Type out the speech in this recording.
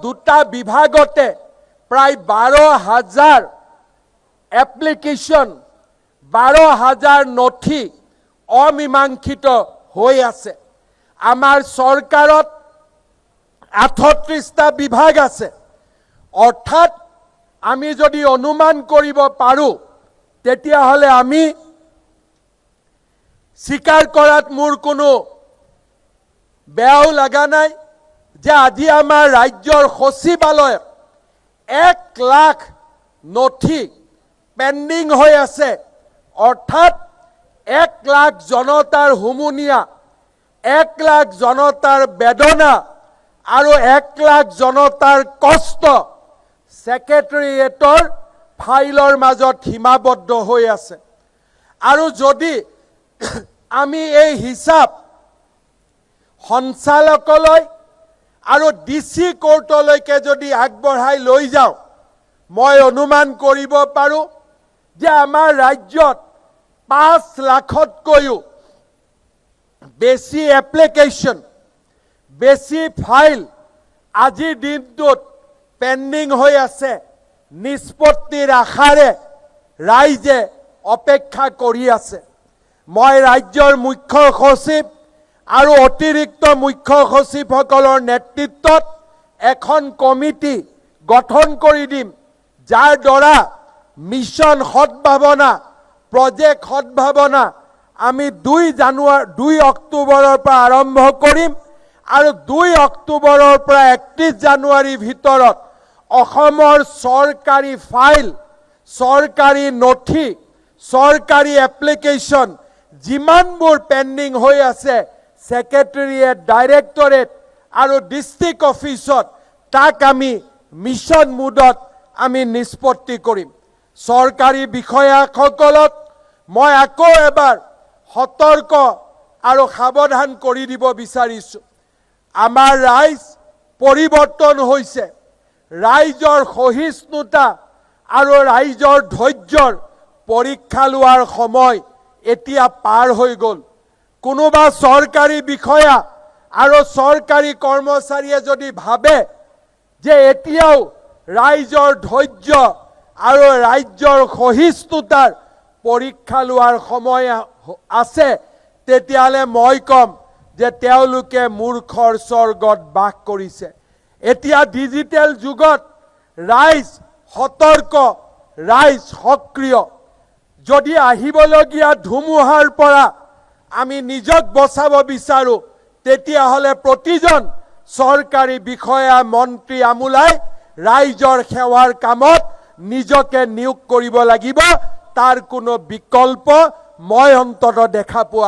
দুটা বিভাগতে প্ৰায় 12,000 এপ্লিকেশন 12,000 নথি অমীমাংসিত হৈ আছে। আমাৰ চৰকাৰত 38টা বিভাগ আছে। অৰ্থাৎ আমি যদি অনুমান কৰিব পাৰোঁ তেতিয়াহ'লে আমি স্বীকাৰ কৰাত মোৰ কোনো বেয়াও লগা নাই যে আজি আমাৰ ৰাজ্যৰ সচিবালয়ত 1 লাখ নথি পেণ্ডিং হৈ আছে। অৰ্থাৎ 1 লাখ জনতাৰ হুমুনিয়া, 1 লাখ জনতাৰ বেদনা আৰু 1 লাখ জনতাৰ কষ্ট সেক্ৰেটাৰিয়েটৰ ফাইলৰ মাজত সীমাবদ্ধ হৈ আছে। আৰু যদি আমি এই হিচাপ সঞ্চালকালয় আৰু ডিসি কোৰ্টলৈকে যদি আগবঢ়াই লৈ যাওঁ, মই অনুমান কৰিব পাৰোঁ যে আমাৰ ৰাজ্যত 5 লাখতকৈও বেছি এপ্লিকেশন, বেছি ফাইল আজিৰ দিনটোত পেণ্ডিং হৈ আছে। নিষ্পত্তিৰ আশাৰে ৰাইজে অপেক্ষা কৰি আছে। মই ৰাজ্যৰ মুখ্য সচিব আৰু অতিৰিক্ত মুখ্য সচিবসকলৰ নেতৃত্বত এখন কমিটি গঠন কৰি দিম, যাৰ দ্বাৰা মিছন সদ্ভাৱনা, প্ৰজেক্ট সদ্ভাৱনা আমি 2 অক্টোবৰৰ পৰা আৰম্ভ কৰিম আৰু 2 অক্টোবৰৰ পৰা 31 জানুৱাৰীৰ ভিতৰত অসমৰ চৰকাৰী ফাইল, চৰকাৰী নথি, চৰকাৰী এপ্লিকেশন যিমানবোৰ পেণ্ডিং হৈ আছে সেক্ৰেটাৰিয়েট, ডাইৰেক্টৰেট আৰু ডিস্ট্ৰিক্ট অফিচত তাক আমি মিছন মোডত আমি নিষ্পত্তি কৰিম। চৰকাৰী বিষয়াসকলক মই আকৌ এবাৰ সতৰ্ক আৰু সাৱধান কৰি দিব বিচাৰিছোঁ। আমাৰ ৰাইজ পৰিৱৰ্তন হৈছে। ৰাইজৰ সহিষ্ণুতা আৰু ৰাইজৰ ধৈৰ্যৰ পৰীক্ষা লোৱাৰ সময় এতিয়া পাৰ হৈ গ'ল। কোনোবা চৰকাৰী বিষয়া আৰু চৰকাৰী কৰ্মচাৰীয়ে যদি ভাবে যে এতিয়াও ৰাইজৰ ধৈৰ্য আৰু ৰাজ্যৰ সহিষ্ণুতাৰ পৰীক্ষা লোৱাৰ সময় আছে, তেতিয়াহ'লে মই ক'ম যে তেওঁলোকে মূৰ্খৰ স্বৰ্গত বাস কৰিছে। এতিয়া ডিজিটেল যুগত ৰাইজ সতৰ্ক, ৰাইজ সক্ৰিয়। যদি আহিবলগীয়া ধুমুহাৰ পৰা আমি নিজক বচাব বিচাৰোঁ, তেতিয়াহ'লে প্ৰতিজন চৰকাৰী বিষয়া, মন্ত্ৰী আমোলাই ৰাইজৰ সেৱাৰ কামত নিজকে নিয়োগ কৰিব লাগিব। তাৰ কোনো বিকল্প মই অন্তত দেখা পোৱা